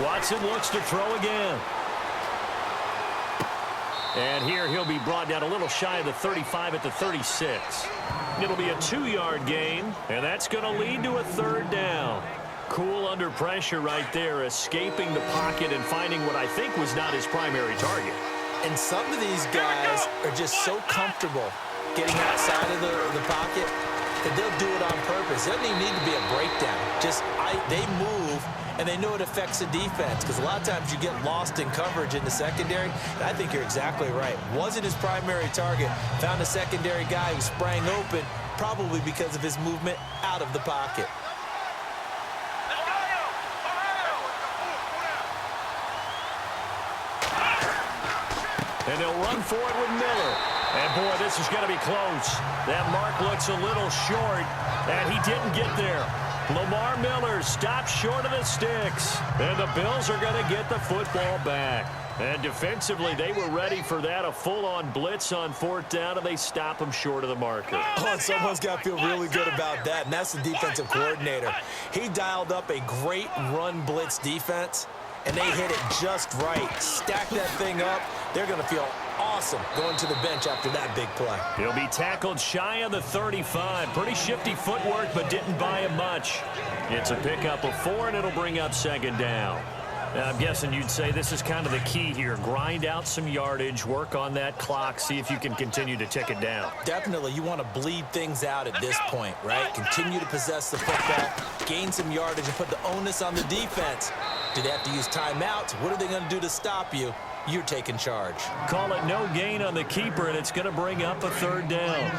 Watson looks to throw again. And here he'll be brought down a little shy of the 35 at the 36. It'll be a 2-yard gain, and that's going to lead to a 3rd down. Cool under pressure right there, escaping the pocket and finding what I think was not his primary target. And some of these guys are just so comfortable getting outside of the pocket that they'll do it on purpose. It doesn't even need to be a breakdown. They move, and they know it affects the defense, because a lot of times you get lost in coverage in the secondary. And I think you're exactly right. Wasn't his primary target. Found a secondary guy who sprang open, probably because of his movement out of the pocket. And they'll run for it with Miller. And, boy, this is going to be close. That mark looks a little short, and he didn't get there. Lamar Miller stopped short of the sticks. And the Bills are going to get the football back. And defensively, they were ready for that, a full-on blitz on 4th down, and they stop him short of the marker. Oh, and someone's got to feel really good about that, and that's the defensive coordinator. He dialed up a great run blitz defense, and they hit it just right. Stack that thing up. They're going to feel awesome going to the bench after that big play. He'll be tackled shy of the 35. Pretty shifty footwork, but didn't buy him much. It's a pickup of 4, and it'll bring up 2nd down. Now, I'm guessing you'd say this is kind of the key here. Grind out some yardage, work on that clock, see if you can continue to tick it down. Definitely, you want to bleed things out at this point, right? Continue to possess the football, gain some yardage, and put the onus on the defense. Do they have to use timeouts? What are they going to do to stop you? You're taking charge. Call it no gain on the keeper, and it's going to bring up a 3rd down.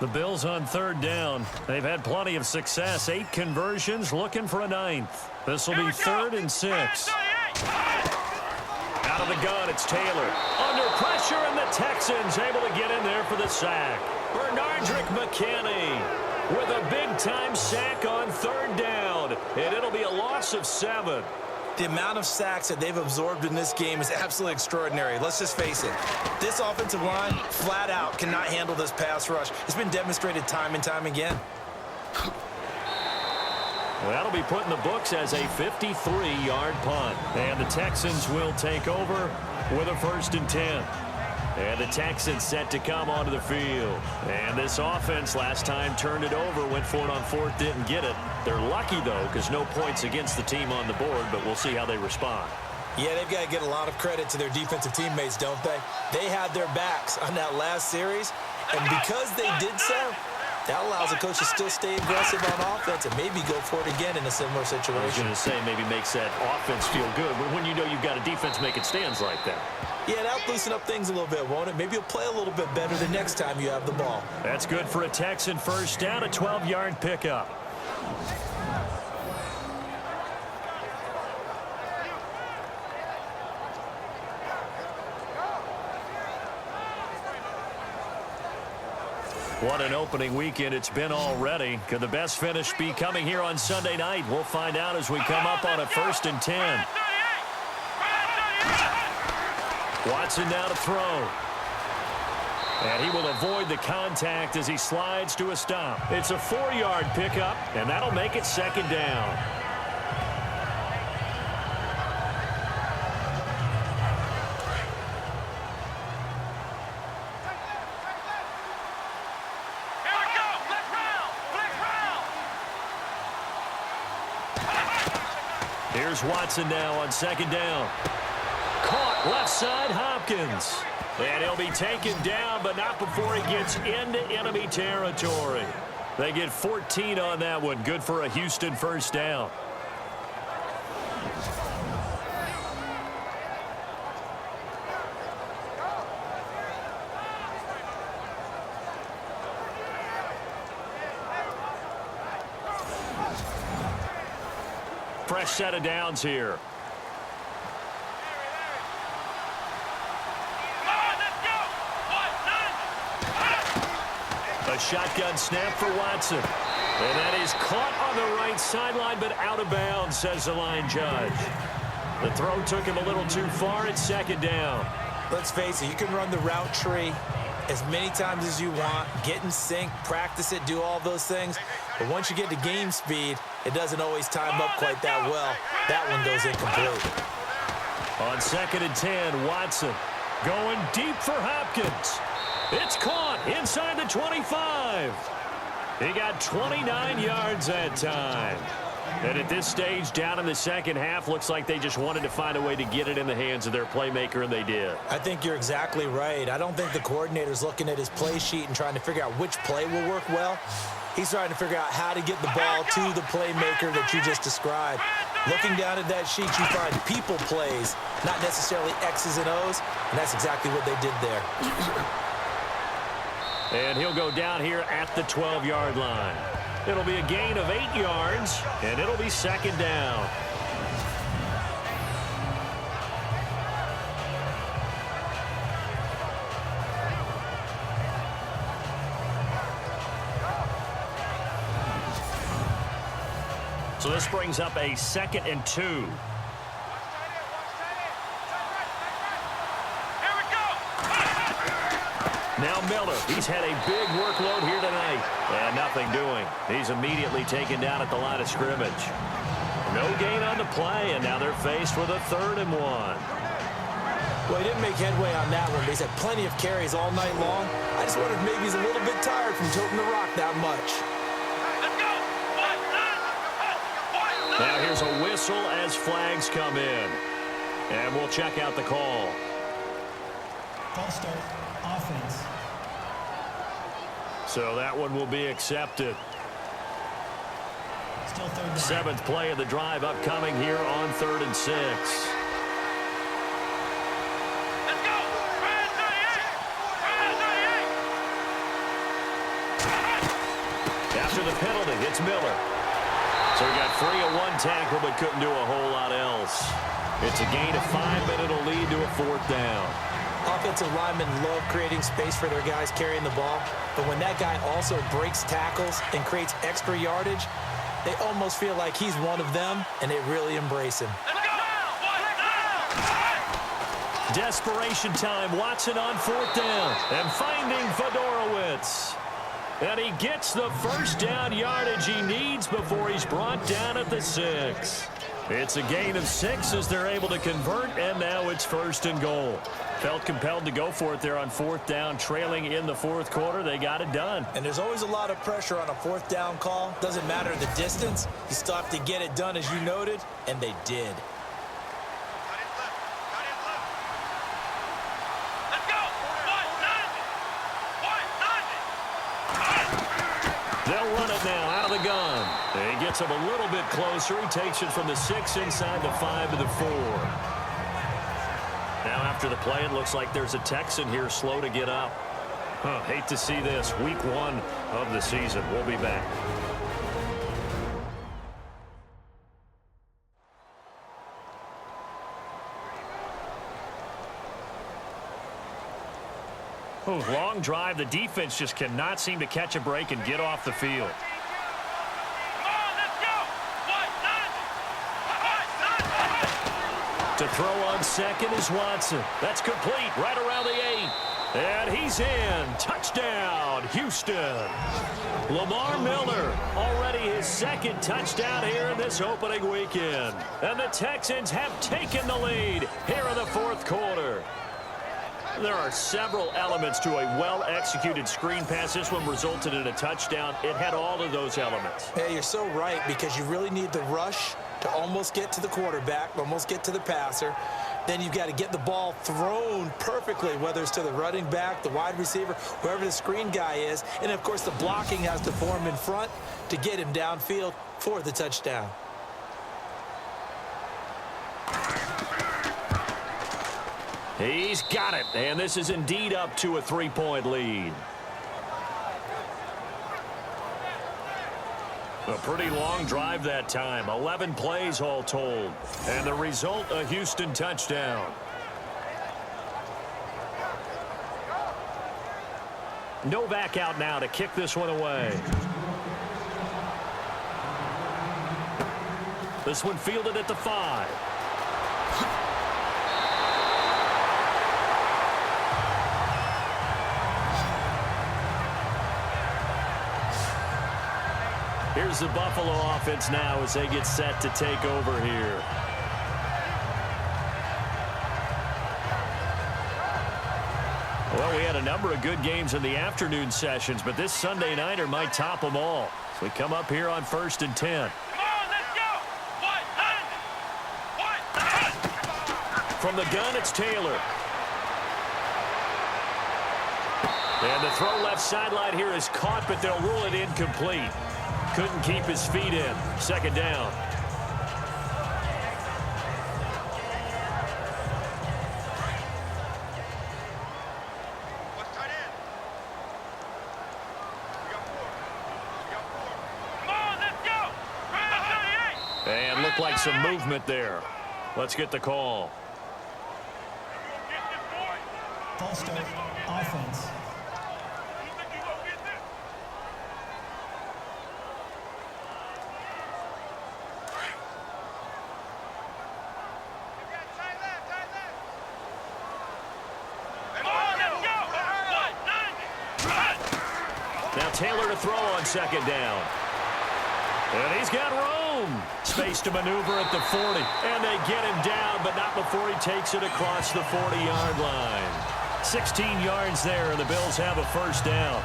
The Bills on 3rd down. They've had plenty of success. 8 conversions, looking for a 9th. This will be 3rd and 6. Out of the gun, it's Taylor. Under pressure, and the Texans able to get in there for the sack. Bernardrick McKinney with a big-time sack on 3rd down, and it'll be a loss of 7. The amount of sacks that they've absorbed in this game is absolutely extraordinary. Let's just face it. This offensive line, flat out, cannot handle this pass rush. It's been demonstrated time and time again. That'll be put in the books as a 53-yard punt. And the Texans will take over with a 1st and 10. And the Texans set to come onto the field. And this offense last time turned it over, went for it on 4th, didn't get it. They're lucky, though, because no points against the team on the board, but we'll see how they respond. Yeah, they've got to get a lot of credit to their defensive teammates, don't they? They had their backs on that last series, and because they did so, that allows the coach to still stay aggressive on offense and maybe go for it again in a similar situation. I was going to say maybe makes that offense feel good, but when you know you've got a defense making stands like that. Yeah, that'll loosen up things a little bit, won't it? Maybe you'll play a little bit better the next time you have the ball. That's good for a Texan 1st down, a 12-yard pickup. What an opening weekend it's been already. Could the best finish be coming here on Sunday night? We'll find out as we come up on a 1st and 10. Watson now to throw. And he will avoid the contact as he slides to a stop. It's a 4-yard pickup, and that'll make it 2nd down. Here's Watson now on 2nd down. Caught left side, Hopkins. And he'll be taken down, but not before he gets into enemy territory. They get 14 on that one. Good for a Houston 1st down. Fresh set of downs here. A shotgun snap for Watson. And that is caught on the right sideline, but out of bounds, says the line judge. The throw took him a little too far. It's 2nd down. Let's face it, you can run the route tree as many times as you want, get in sync, practice it, do all those things. But once you get to game speed, it doesn't always time up quite that well. That one goes incomplete. On 2nd and 10, Watson going deep for Hopkins. It's caught inside the 25. He got 29 yards that time. And at this stage, down in the second half, looks like they just wanted to find a way to get it in the hands of their playmaker, and they did. I think you're exactly right. I don't think the coordinator's looking at his play sheet and trying to figure out which play will work well. He's trying to figure out how to get the ball to the playmaker that you just described. Looking down at that sheet, you find people plays, not necessarily X's and O's, and that's exactly what they did there. And he'll go down here at the 12-yard line. It'll be a gain of 8 yards, and it'll be 2nd down. So this brings up a 2nd and 2. Now Miller, he's had a big workload here tonight. And nothing doing. He's immediately taken down at the line of scrimmage. No gain on the play, and now they're faced with a 3rd and 1. Well, he didn't make headway on that one, but he's had plenty of carries all night long. I just wonder if maybe he's a little bit tired from toting the rock that much. Now here's a whistle as flags come in. And we'll check out the call. False start, offense. So that one will be accepted. Still 3rd down. 7th play of the drive upcoming here on 3rd and 6. After the penalty, it's Miller. So he got free of 1 tackle but couldn't do a whole lot else. It's a gain of 5, but it'll lead to a 4th down. Offensive linemen love creating space for their guys carrying the ball, but when that guy also breaks tackles and creates extra yardage, they almost feel like he's one of them, and they really embrace him. Desperation time. Watson on 4th down and finding Fedorowicz. And he gets the 1st down yardage he needs before he's brought down at the 6. It's a gain of 6 as they're able to convert, and now it's 1st and goal. Felt compelled to go for it there on 4th down, trailing in the 4th quarter. They got it done. And there's always a lot of pressure on a 4th down call. Doesn't matter the distance. You still have to get it done, as you noted, and they did. They'll run it now out of the gun. He gets him a little bit closer. He takes it from the 6 inside the 5 to the 4. Now after the play, it looks like there's a Texan here slow to get up. Hate to see this. Week 1 of the season. We'll be back. Long drive. The defense just cannot seem to catch a break and get off the field. To throw on 2nd is Watson. That's complete right around the 8. And he's in. Touchdown, Houston. Lamar Miller, already his 2nd touchdown here in this opening weekend. And the Texans have taken the lead here in the 4th quarter. There are several elements to a well-executed screen pass. This one resulted in a touchdown. It had all of those elements. Yeah, you're so right, because you really need the rush to almost get to the quarterback, almost get to the passer. Then you've got to get the ball thrown perfectly, whether it's to the running back, the wide receiver, whoever the screen guy is. And, of course, the blocking has to form in front to get him downfield for the touchdown. He's got it, and this is indeed up to a 3-point lead. A pretty long drive that time, 11 plays all told, and the result, a Houston touchdown. Novak out now to kick this one away. This one fielded at the 5. Here's the Buffalo offense now as they get set to take over here. Well, we had a number of good games in the afternoon sessions, but this Sunday nighter might top them all. So we come up here on 1st and 10. From the gun, it's Taylor. And the throw left sideline here is caught, but they'll rule it incomplete. Couldn't keep his feet in. 2nd down. And looked like some movement there. Let's get the call. False start, offense. Now Taylor to throw on 2nd down. And he's got room. Space to maneuver at the 40. And they get him down, but not before he takes it across the 40-yard line. 16 yards there, and the Bills have a 1st down.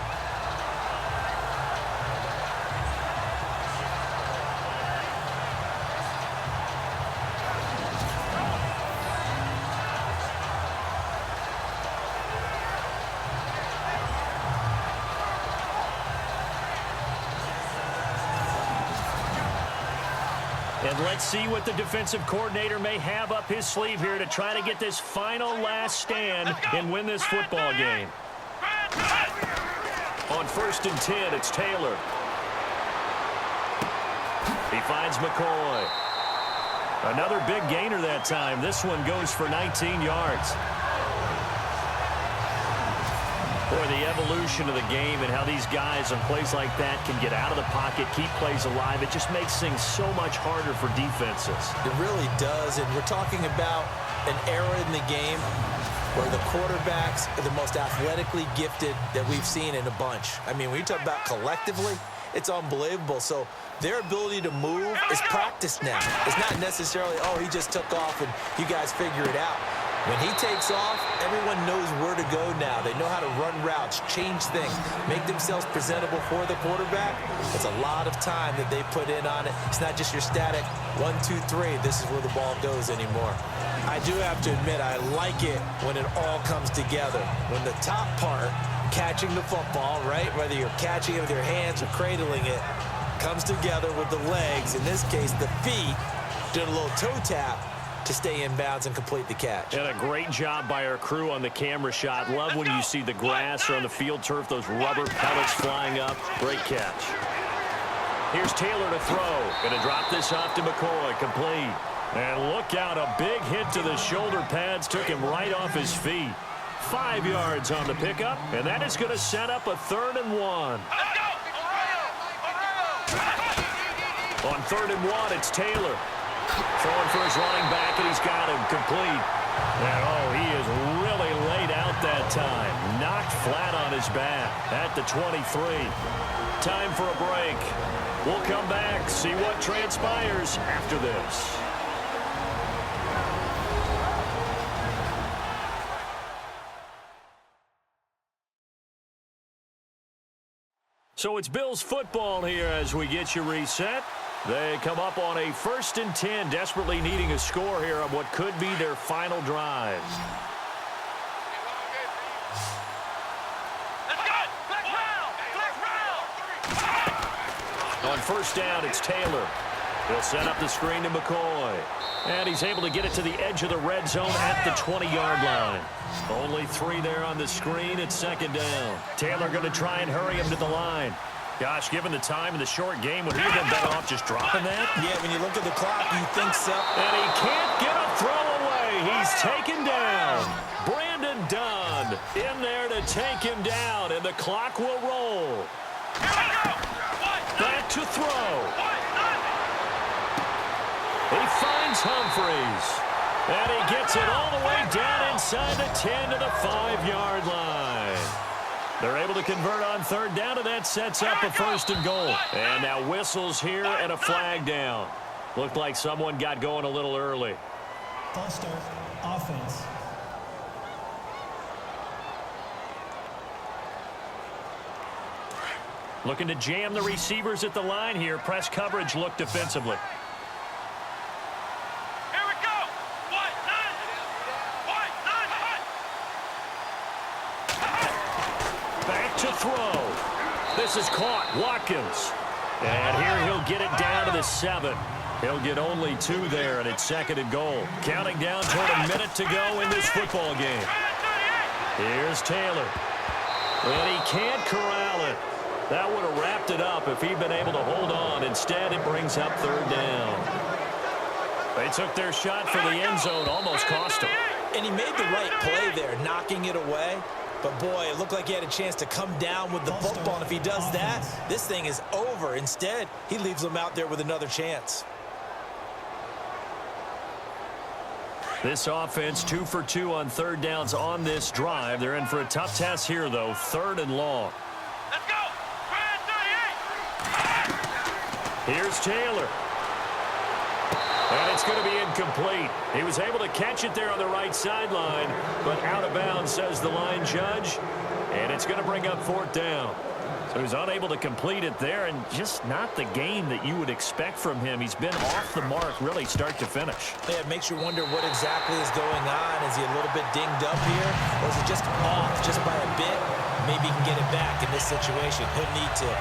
And let's see what the defensive coordinator may have up his sleeve here to try to get this final last stand and win this football game. On 1st and 10, it's Taylor. He finds McCoy. Another big gainer that time. This one goes for 19 yards. Boy, the evolution of the game and how these guys on plays like that can get out of the pocket, keep plays alive, it just makes things so much harder for defenses. It really does, and we're talking about an era in the game where the quarterbacks are the most athletically gifted that we've seen in a bunch. I mean, when you talk about collectively, it's unbelievable. So their ability to move is practiced now. It's not necessarily, oh, he just took off and you guys figure it out. When he takes off, everyone knows where to go now. They know how to run routes, change things, make themselves presentable for the quarterback. It's a lot of time that they put in on it. It's not just your static 1, 2, 3. This is where the ball goes anymore. I do have to admit, I like it when it all comes together. When the top part, catching the football, right, whether you're catching it with your hands or cradling it, comes together with the legs. In this case, the feet, doing a little toe tap to stay in bounds and complete the catch. And a great job by our crew on the camera shot. Love when you see the grass or on the field turf, those rubber pellets flying up. Great catch. Here's Taylor to throw. Going to drop this off to McCoy. Complete. And look out, a big hit to the shoulder pads. Took him right off his feet. 5 yards on the pickup, and that is going to set up a 3rd and 1. On 3rd and 1, it's Taylor. Throwing for his running back, and he's got him complete. And, oh, he is really laid out that time. Knocked flat on his back at the 23. Time for a break. We'll come back, see what transpires after this. So it's Bills football here as we get you reset. They come up on a 1st and 10, desperately needing a score here on what could be their final drive. On 1st down, it's Taylor. He'll set up the screen to McCoy. And he's able to get it to the edge of the red zone at the 20-yard line. Only 3 there on the screen. It's 2nd down. Taylor going to try and hurry him to the line. Gosh, given the time in the short game, would he have been better off just dropping that? Yeah, when you look at the clock, you think so. And he can't get a throw away. He's taken down. Brandon Dunn in there to take him down, and the clock will roll. Back to throw. He finds Humphries. And he gets it all the way down inside the 10 to the 5-yard line. They're able to convert on third down, and that sets up a first and goal. And now whistles here and a flag down. Looked like someone got going a little early. False start, offense. Looking to jam the receivers at the line here. Press coverage look defensively. Here we go. Back to throw. This is caught. Watkins. And here he'll get it down to the 7. He'll get only 2 there, and it's second and goal. Counting down toward a minute to go in this football game. Here's Taylor. And he can't corral it. That would have wrapped it up if he'd been able to hold on. Instead, it brings up third down. They took their shot for the end zone, almost cost him. And he made the right play there, knocking it away. But, boy, it looked like he had a chance to come down with the football. And if he does that, this thing is over. Instead, he leaves them out there with another chance. This offense 2 for 2 on third downs on this drive. They're in for a tough test here, though. Third and long. Let's go. Here's Taylor. And it's going to be incomplete. He was able to catch it there on the right sideline, but out of bounds, says the line judge. And it's going to bring up fourth down. So he's unable to complete it there, and just not the game that you would expect from him. He's been off the mark, really, start to finish. Yeah, it makes you wonder what exactly is going on. Is he a little bit dinged up here, or is it just off just by a bit? Maybe he can get it back in this situation. He'll need to.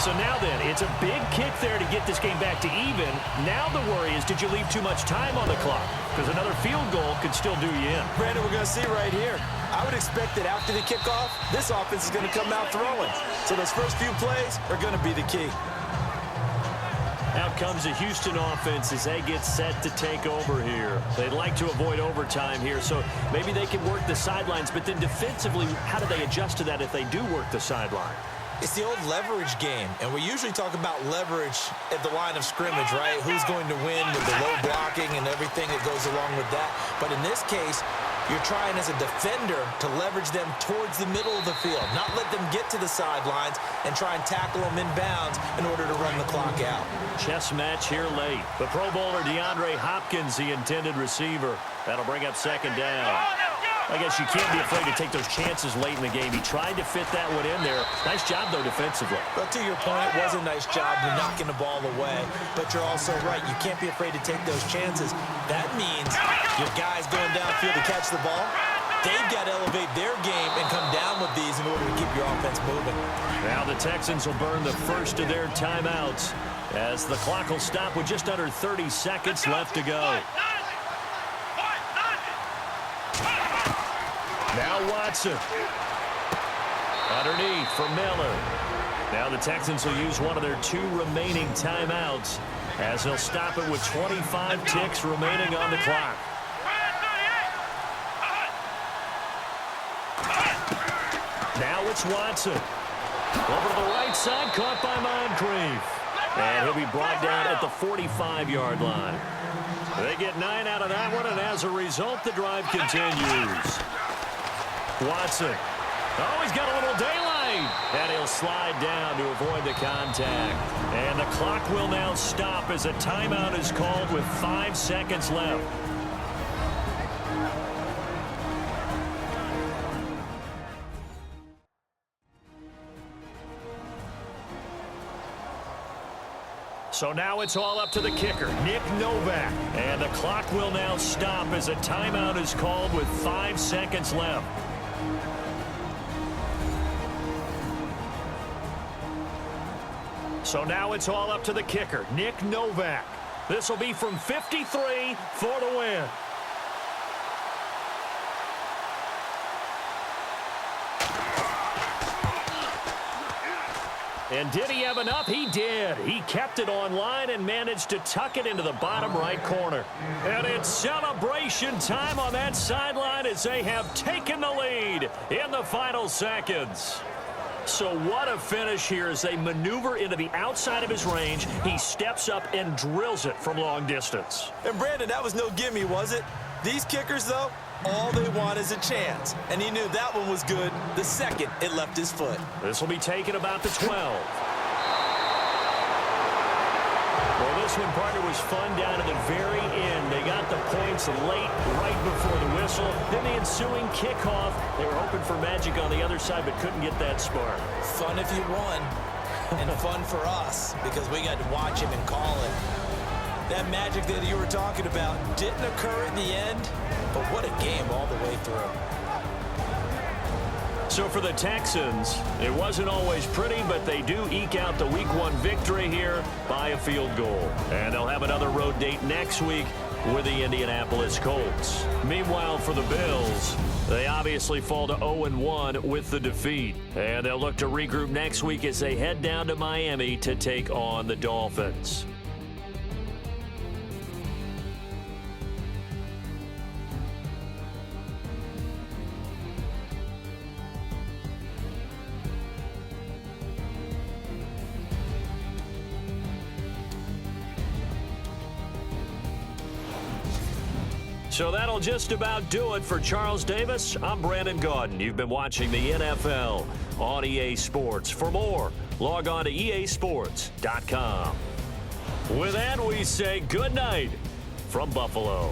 So now then, it's a big kick there to get this game back to even. Now the worry is, did you leave too much time on the clock? Because another field goal could still do you in. Brandon, we're going to see right here. I would expect that after the kickoff, this offense is going to come out throwing. So those first few plays are going to be the key. Out comes the Houston offense as they get set to take over here. They'd like to avoid overtime here, so maybe they can work the sidelines. But then defensively, how do they adjust to that if they do work the sideline? It's the old leverage game, and we usually talk about leverage at the line of scrimmage, right? Who's going to win with the low blocking and everything that goes along with that. But in this case, you're trying as a defender to leverage them towards the middle of the field, not let them get to the sidelines and try and tackle them inbounds in order to run the clock out. Chess match here late. The Pro Bowler DeAndre Hopkins, the intended receiver. That'll bring up second down. I guess you can't be afraid to take those chances late in the game. He tried to fit that one in there. Nice job, though, defensively. But to your point, it was a nice job to knocking the ball away. But you're also right. You can't be afraid to take those chances. That means your guys going downfield to catch the ball, they've got to elevate their game and come down with these in order to keep your offense moving. Now the Texans will burn the first of their timeouts as the clock will stop with just under 30 seconds left to go. Now Watson. Underneath for Miller. Now the Texans will use one of their 2 remaining timeouts as they'll stop it with 25 ticks remaining on the clock. Now it's Watson. Over to the right side, caught by Moncrief. And he'll be brought down at the 45-yard line. They get 9 out of that one, and as a result, the drive continues. Watson. Oh, he's got a little daylight. And he'll slide down to avoid the contact. And the clock will now stop as a timeout is called with 5 seconds left. So now it's all up to the kicker, Nick Novak. And the clock will now stop as a timeout is called with 5 seconds left. So now it's all up to the kicker, Nick Novak. This will be from 53 for the win. And did he have enough? He did. He kept it online and managed to tuck it into the bottom right corner. And it's celebration time on that sideline as they have taken the lead in the final seconds. So what a finish here as they maneuver into the outside of his range. He steps up and drills it from long distance. And Brandon, that was no gimme, was it? These kickers, though, All they want is a chance. And he knew that one was good the second it left his foot. This will be taken about the 12. Well, this one, partner, was fun down to the very end. They got the points late, right before the whistle. Then the ensuing kickoff. They were hoping for magic on the other side, but couldn't get that spark. Fun if you won, and fun for us because we got to watch him and call it. That magic that you were talking about didn't occur at the end, but what a game all the way through. So for the Texans, it wasn't always pretty, but they do eke out the Week 1 victory here by a field goal. And they'll have another road date next week with the Indianapolis Colts. Meanwhile, for the Bills, they obviously fall to 0-1 with the defeat. And they'll look to regroup next week as they head down to Miami to take on the Dolphins. So that'll just about do it for Charles Davis. I'm Brandon Gaudin. You've been watching the NFL on EA Sports. For more, log on to easports.com. With that, we say good night from Buffalo.